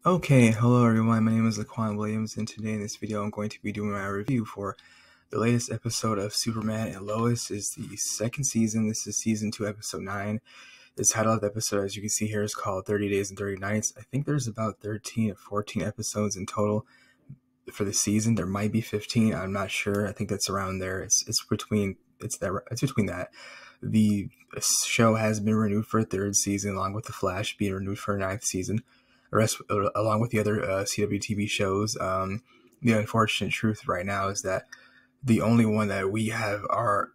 Okay, hello everyone, my name is Laquan Williams, and today in this video I'm going to be doing my review for the latest episode of Superman and Lois. Is the second season. This is season 2, episode 9. The title of the episode, as you can see here, is called 30 Days and 30 Nights. I think there's about 13 or 14 episodes in total for the season. There might be 15, I'm not sure. I think that's around there. It's between that. The show has been renewed for a third season, along with The Flash being renewed for a ninth season. The rest, along with the other CW TV shows. The unfortunate truth right now is that the only one that we are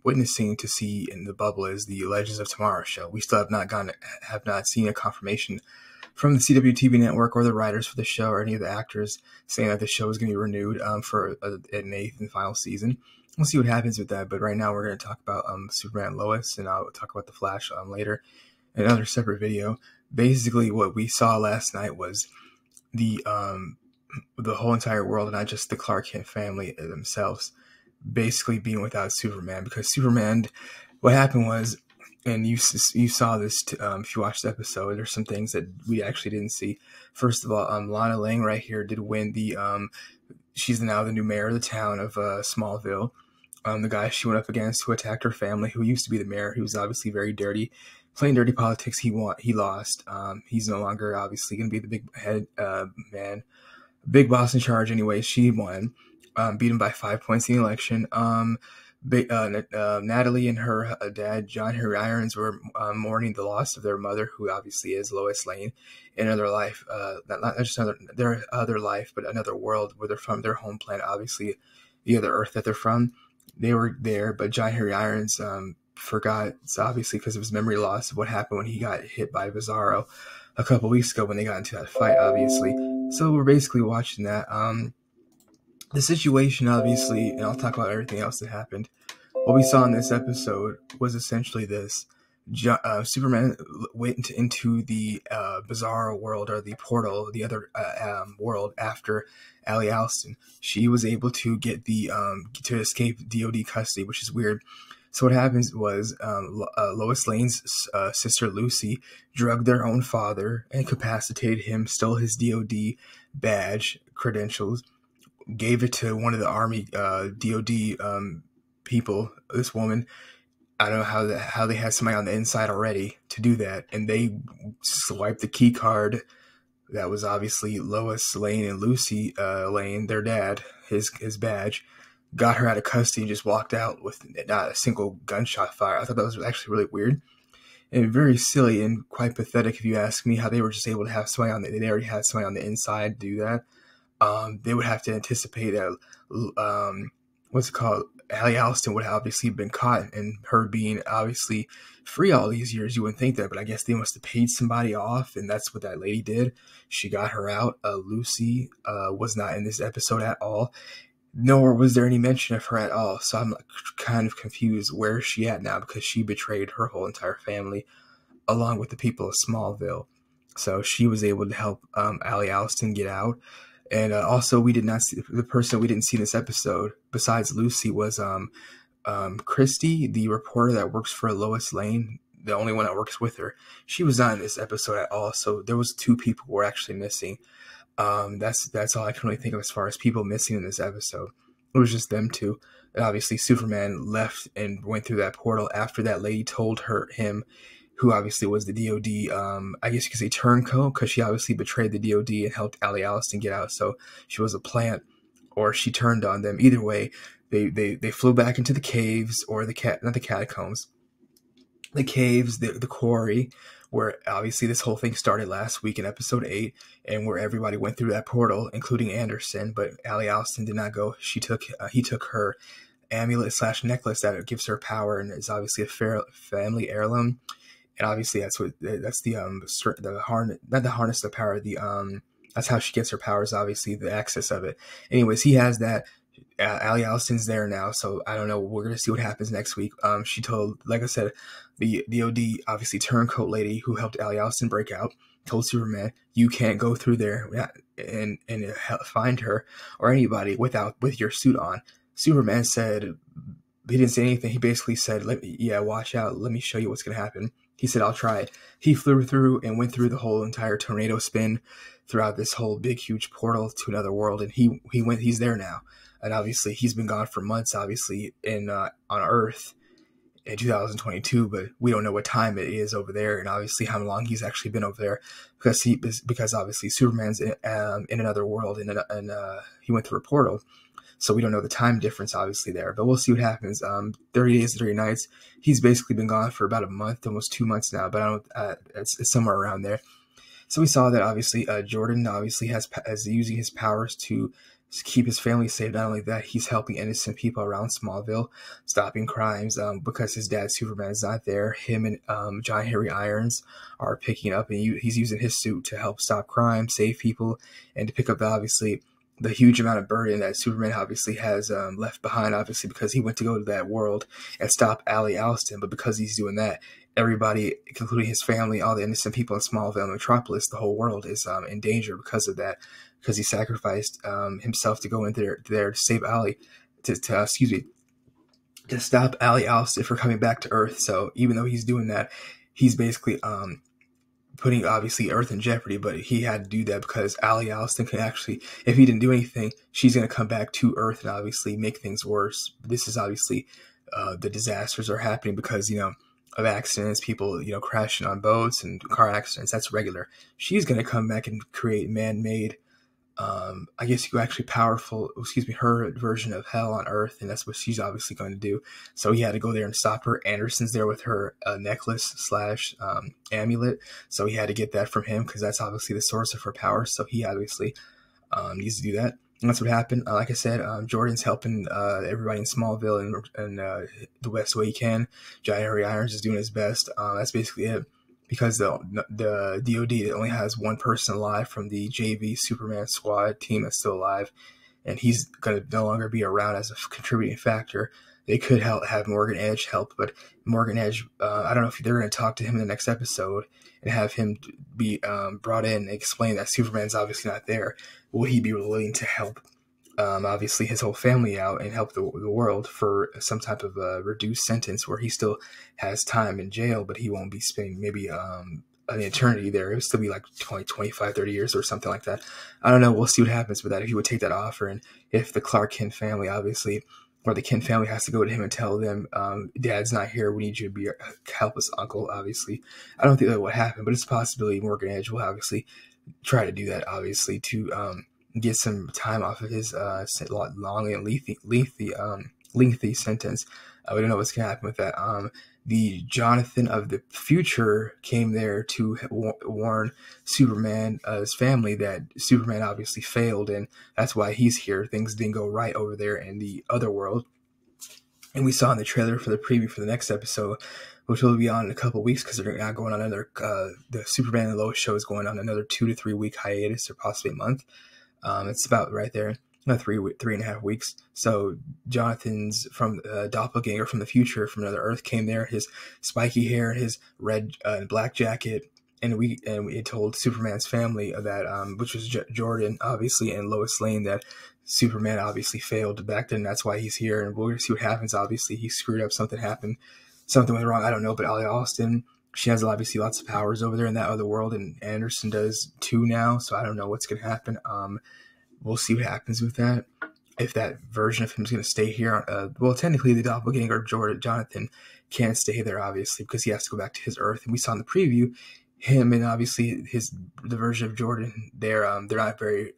witnessing to see in the bubble is the Legends of Tomorrow show. We still have not seen a confirmation from the CW TV network or the writers for the show or any of the actors saying that the show is going to be renewed for an 8th and final season. We'll see what happens with that, but right now we're going to talk about Superman and Lois, and I'll talk about The Flash later in another separate video. Basically, what we saw last night was the whole entire world, not just the Clark Kent family themselves, basically being without Superman. Because Superman, what happened was, and you saw this if you watched the episode, there's some things that we actually didn't see. First of all, Lana Lang right here did win the she's now the new mayor of the town of Smallville. The guy she went up against who attacked her family, who used to be the mayor, who was obviously very dirty, playing dirty politics, he lost. He's no longer obviously going to be the big head man, big boss in charge anyway. She won, beat him by 5 points in the election. Natalie and her dad, John Henry Irons, were mourning the loss of their mother, who obviously is Lois Lane, in another life, not just their other life, but another world where they're from, their home planet, obviously the other Earth that they're from. They were there, but John Henry Irons forgot, obviously because of his memory loss, of what happened when he got hit by Bizarro a couple weeks ago when they got into that fight, obviously. So we're basically watching that. The situation, obviously, and I'll talk about everything else that happened. What we saw in this episode was essentially this. Superman went into the Bizarro world, or the portal, the other world, after Allie Alston. She was able to get to escape DOD custody, which is weird. So what happens was Lois Lane's sister Lucy drugged their own father, incapacitated him, stole his DOD badge credentials, gave it to one of the Army DOD people. This woman, I don't know how they had somebody on the inside already to do that, and they swiped the key card that was obviously Lois Lane and Lucy Lane, their dad, his badge, got her out of custody and just walked out with not a single gunshot fire. I thought that was actually really weird and very silly and quite pathetic, if you ask me, how they were just able to have somebody they already had somebody on the inside do that. They would have to anticipate that Allie Alston would have obviously been caught, and her being obviously free all these years, you wouldn't think that, but I guess they must have paid somebody off, and that's what that lady did. She got her out. Lucy was not in this episode at all, nor was there any mention of her at all, so I'm kind of confused. Where is she at now? Because she betrayed her whole entire family along with the people of Smallville. So she was able to help Allie Alston get out. And also, we did not see the person we didn't see in this episode besides Lucy was Christy, the reporter that works for Lois Lane, the only one that works with her. She was not in this episode at all. So there was 2 people who were actually missing. That's all I can really think of as far as people missing in this episode. It was just them 2. And obviously, Superman left and went through that portal after that lady told him, who obviously was the DOD, I guess you could say turncoat, because she obviously betrayed the DOD and helped Allie Alston get out. So she was a plant, or she turned on them. Either way, they flew back into the caves, or not the catacombs, the caves, the quarry, where obviously this whole thing started last week in episode 8, and where everybody went through that portal, including Anderson. But Allie Alston did not go. He took her amulet / necklace that gives her power, and is obviously a family heirloom. And obviously that's the harness, not the harness of power, that's how she gets her powers, obviously, the access of it. Anyways, he has that. Allie Alston's there now, so I don't know. We're going to see what happens next week. She told, like I said, the DOD, obviously, turncoat lady who helped Allie Alston break out, told Superman, you can't go through there and find her or anybody with your suit on. Superman said, he didn't say anything. He basically said, watch out. Let me show you what's going to happen. He said, I'll try it. He flew through and went through the whole entire tornado spin throughout this whole big, huge portal to another world. And he's there now. And obviously he's been gone for months, obviously, on Earth in 2022, but we don't know what time it is over there, and obviously how long he's actually been over there, because obviously Superman's in another world, and he went through a portal, so we don't know the time difference obviously there. But we'll see what happens. 30 days, 30 nights. He's basically been gone for about a month, almost 2 months now, but I don't. It's somewhere around there. So we saw that obviously Jordan obviously is using his powers to keep his family safe. Not only that, he's helping innocent people around Smallville, stopping crimes, because his dad Superman is not there. Him and John Henry Irons are picking up, and he's using his suit to help stop crime, save people, and to pick up obviously the huge amount of burden that Superman obviously has left behind, obviously because he went to go to that world and stop Allie Alston. But because he's doing that, everybody, including his family, all the innocent people in Smallville and Metropolis, the whole world is in danger because of that, because he sacrificed himself to go in there to save Allie, to stop Allie Alston from coming back to Earth. So even though he's doing that, he's basically putting obviously Earth in jeopardy, but he had to do that because Allie Alston can actually, if he didn't do anything, she's going to come back to Earth and obviously make things worse. This is obviously the disasters are happening because, of accidents, people, crashing on boats and car accidents. That's regular. She's going to come back and create man-made, I guess you could actually her version of hell on Earth, and that's what she's obviously going to do. So he had to go there and stop her. Anderson's there with her necklace / amulet, so he had to get that from him because that's obviously the source of her power. So he obviously needs to do that. And that's what happened. Like I said, Jordan's helping everybody in Smallville and the best way he can. John Henry Irons is doing his best. That's basically it. Because the DOD only has one person alive from the JV Superman squad team that's still alive, and he's going to no longer be around as a contributing factor. They could have Morgan Edge help, but Morgan Edge, I don't know if they're going to talk to him in the next episode and have him be brought in and explain that Superman's obviously not there. Will he be willing to help obviously his whole family out and help the world for some type of reduced sentence where he still has time in jail, but he won't be spending maybe an eternity there. It would still be like 20, 25, 30 years or something like that. I don't know. We'll see what happens with that, if he would take that offer, and if the Clark Kent family obviously, or the Kent family has to go to him and tell them, Dad's not here, we need you to be help us, uncle, obviously. I don't think that would happen, but it's a possibility. Morgan Edge will obviously try to do that, obviously, to get some time off of his long and lengthy sentence. We don't know what's going to happen with that. The Jonathan of the future came there to warn Superman's family that Superman obviously failed, and that's why he's here. Things didn't go right over there in the other world. And we saw in the trailer for the preview for the next episode, which will be on in a couple of weeks because they're not going on another, the Superman&Lois show is going on another 2 to 3 week hiatus, or possibly a month. It's about right there, 3.5 weeks. So Jonathan's from doppelganger from the future, from another Earth, came there. His spiky hair, his red and black jacket, and we told Superman's family that, which was Jordan, obviously, and Lois Lane, that Superman obviously failed back then. That's why he's here, and we'll see what happens. Obviously, he screwed up. Something happened. Something went wrong. I don't know. But Allie Alston, she has obviously lots of powers over there in that other world, and Anderson does too now. So I don't know what's going to happen. We'll see what happens with that. If that version of him is going to stay here. Well, technically, the doppelganger Jonathan can't stay there, obviously, because he has to go back to his Earth. And we saw in the preview, him and obviously the version of Jordan, they're not very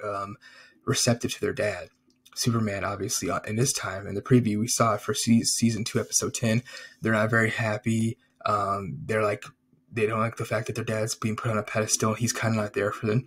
receptive to their dad, Superman. Obviously, in this time in the preview, we saw it for season 2, episode 10. They're not very happy. They don't like the fact that their dad's being put on a pedestal, and he's kind of not there for them.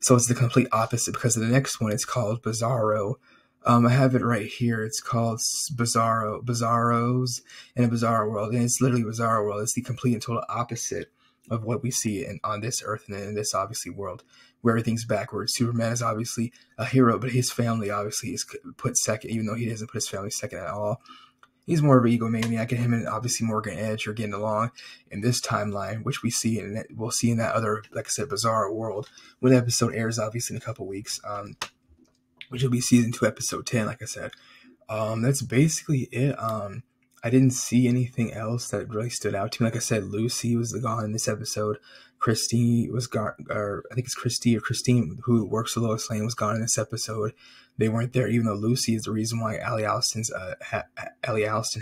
So it's the complete opposite, because of the next one, it's called Bizarro. I have it right here. It's called Bizarros in a Bizarro World, and it's literally Bizarro World. It's the complete and total opposite of what we see on this Earth and in this obviously world, where everything's backwards. Superman is obviously a hero, but his family obviously is put second, even though he doesn't put his family second at all. He's more of an egomaniac, and him and obviously Morgan Edge are getting along in this timeline, which we'll see in that other, like I said, Bizarro World, when the episode airs, obviously, in a couple weeks, which will be season 2, episode 10, like I said. That's basically it. I didn't see anything else that really stood out to me. Like I said, Lucy was gone in this episode. Christy was gone, or I think it's Christy or Christine, who works with Lois Lane, was gone in this episode. They weren't there, even though Lucy is the reason why Allie Allison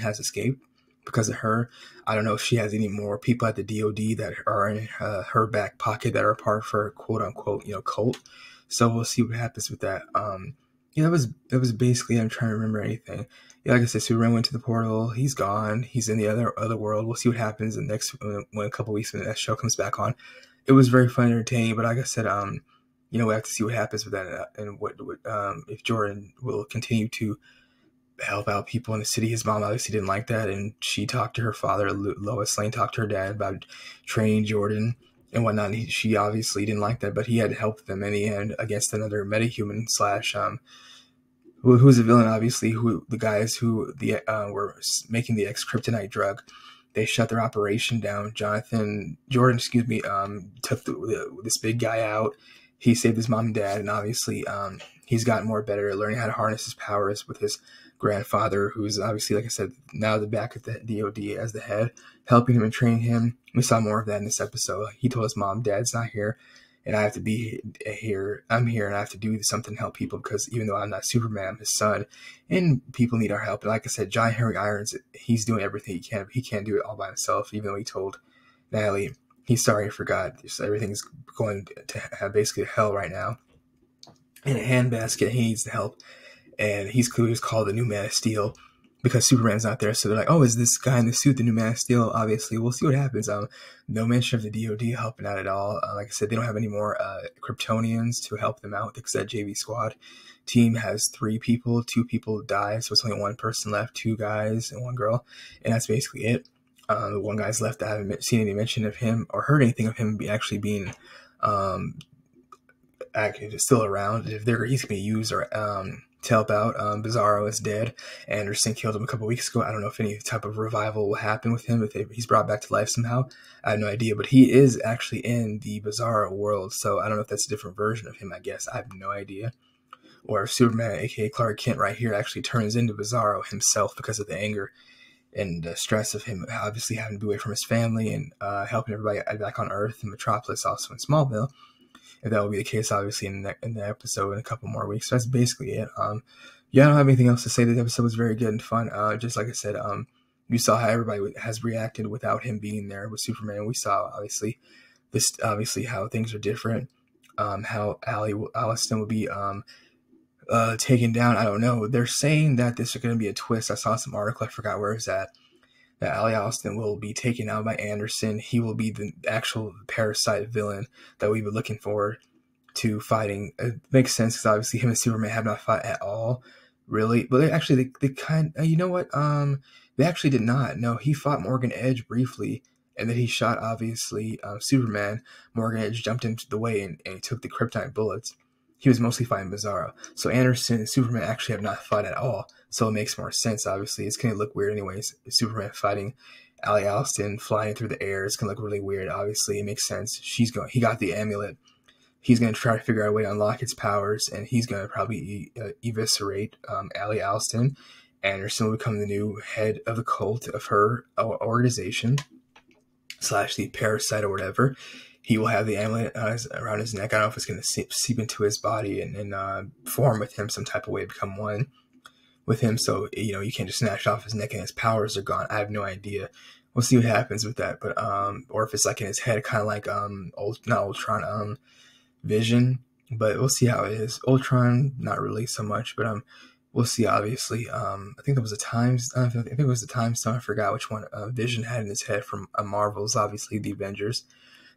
has escaped, because of her. I don't know if she has any more people at the DoD that are in her back pocket that are part of her quote unquote, cult. So we'll see what happens with that. Yeah, that was basically. I'm trying to remember anything. Yeah, like I said, Superman went to the portal. He's gone. He's in the other world. We'll see what happens in the next when a couple weeks when that show comes back on. It was very fun and entertaining, but like I said, we have to see what happens with that and what if Jordan will continue to help out people in the city. His mom obviously didn't like that, and she talked to her father. Lois Lane talked to her dad about training Jordan and whatnot. And she obviously didn't like that, but he had to help them in the end against another metahuman slash who's a villain, obviously, who the guys who were making the Kryptonite drug. They shut their operation down. Jordan, took this big guy out. He saved his mom and dad, and obviously he's gotten more better at learning how to harness his powers with his grandfather, who's obviously, like I said, now the back of the DoD as the head, helping him and training him. We saw more of that in this episode. He told his mom, Dad's not here, and I have to be here. I'm here, and I have to do something to help people, because even though I'm not Superman, I'm his son, and people need our help. And like I said, John Henry Irons, he's doing everything he can. He can't do it all by himself, even though he told Natalie he's sorry and forgot. Just everything's going to have basically hell right now. In a handbasket, he needs the help. And he's called the New Man of Steel because Superman's not there. So they're like, oh, is this guy in the suit the New Man of Steel? Obviously, we'll see what happens. No mention of the DoD helping out at all. Like I said, they don't have any more Kryptonians to help them out, because that JV Squad team has 3 people. 2 people died, so it's only 1 person left, 2 guys and 1 girl. And that's basically it. The 1 guy's left. I haven't seen any mention of him or heard anything of him actually being still around. If he's going to be used or to help out. Bizarro is dead. Anderson killed him a couple weeks ago. I don't know if any type of revival will happen with him, if he's brought back to life somehow. I have no idea, but he is actually in the Bizarro world, so I don't know if that's a different version of him, I guess. I have no idea. Or if Superman, aka Clark Kent right here, actually turns into Bizarro himself because of the anger and the stress of him obviously having to be away from his family and helping everybody back on Earth and Metropolis, also in Smallville. If that will be the case, obviously, in the episode in a couple more weeks. So that's basically it. Yeah, I don't have anything else to say. The episode was very good and fun. Just like I said, you saw how everybody has reacted without him being there with Superman. We saw, obviously, how things are different. How Allison will be taken down. I don't know. They're saying that this is going to be a twist. I saw some article. I forgot where it's at. That Allie Allison will be taken out by Anderson. He will be the actual parasite villain that we've been looking forward to fighting. It makes sense because obviously him and Superman have not fought at all, really. But they you know what? They actually did not. No, he fought Morgan Edge briefly, and then he shot, obviously, Superman. Morgan Edge jumped into the way and he took the kryptonite bullets. He was mostly fighting Bizarro. So Anderson and Superman actually have not fought at all. So it makes more sense, obviously. It's going to look weird anyways. Superman fighting Allie Allison flying through the air. It's going to look really weird, obviously. It makes sense. He got the amulet. He's going to try to figure out a way to unlock its powers, and he's going to probably eviscerate Allie Allison. Anderson will become the new head of the cult of her organization, / the parasite or whatever. He will have the amulet around his neck. I don't know if it's going to seep into his body and form with him some type of way, become one with him. So, you can't just snatch off his neck and his powers are gone. I have no idea. We'll see what happens with that. But, or if it's like in his head, kind of like, not Ultron, Vision, but we'll see how it is. Ultron, not really so much, but, we'll see, obviously. I think there was I think it was the Time Stone. I forgot which one Vision had in his head from Marvel's, obviously, the Avengers.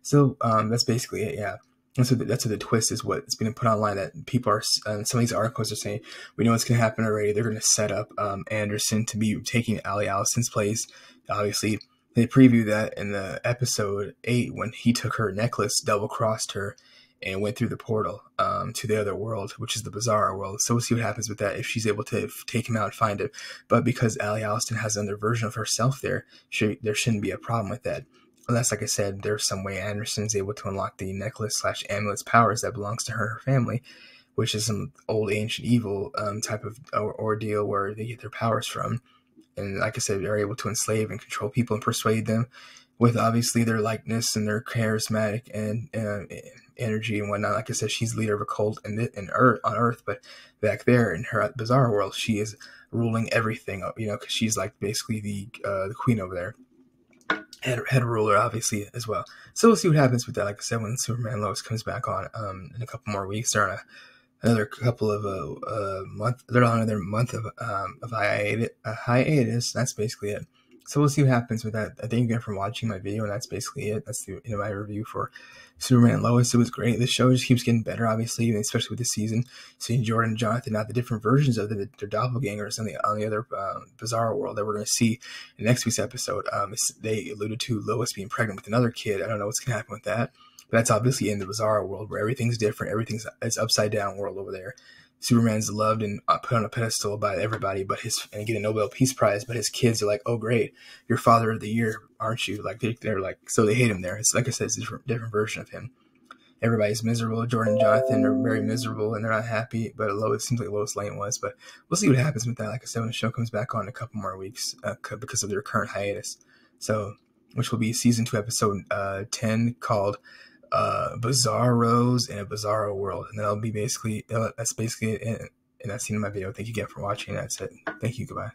So that's basically it, yeah. That's what the twist is, what's being put online, that people are, some of these articles are saying, we know what's going to happen already. They're going to set up Anderson to be taking Allie Allison's place. Obviously, they preview that in the episode 8 when he took her necklace, double-crossed her, and went through the portal to the other world, which is the Bizarro world. So we'll see what happens with that, if she's able to take him out and find him. But because Allie Allison has another version of herself there shouldn't be a problem with that. Unless, like I said, there's some way Anderson's able to unlock the necklace / amulet's powers that belongs to her and her family, which is some old ancient evil type of ordeal where they get their powers from. and like I said, they're able to enslave and control people and persuade them with obviously their likeness and their charismatic and energy and whatnot. Like I said, she's leader of a cult on Earth, but back there in her bizarre world, she is ruling everything. Because she's like basically the queen over there, head ruler, obviously as well. So we'll see what happens with that. Like I said, when Superman/Lois comes back on in a couple more weeks, they're on another couple of month. They're on another month of hiatus. That's basically it. So we'll see what happens with that. Thank you again for watching my video, and that's basically it. That's the my review for Superman/Lois. It was great. This show just keeps getting better, obviously, especially with this season. Seeing Jordan and Jonathan, not the different versions of their doppelgangers on the other bizarre world that we're going to see in next week's episode. They alluded to Lois being pregnant with another kid. I don't know what's going to happen with that. But that's obviously in the bizarre world where everything's different. It's upside down world over there. Superman's loved and put on a pedestal by everybody, and get a Nobel Peace Prize. But his kids are like, "Oh, great, you're Father of the Year, aren't you?" Like they're like, so they hate him there. It's like I said, it's a different version of him. Everybody's miserable. Jordan and Jonathan are very miserable and they're not happy. But it seems like Lois Lane was. But we'll see what happens with that. Like I said, when the show comes back on in a couple more weeks because of their current hiatus. So, which will be season 2, episode 10, called Bizarros in a Bizarro World, and that's basically it. And that's the end of my video. Thank you again for watching. That's it. Thank you. Goodbye.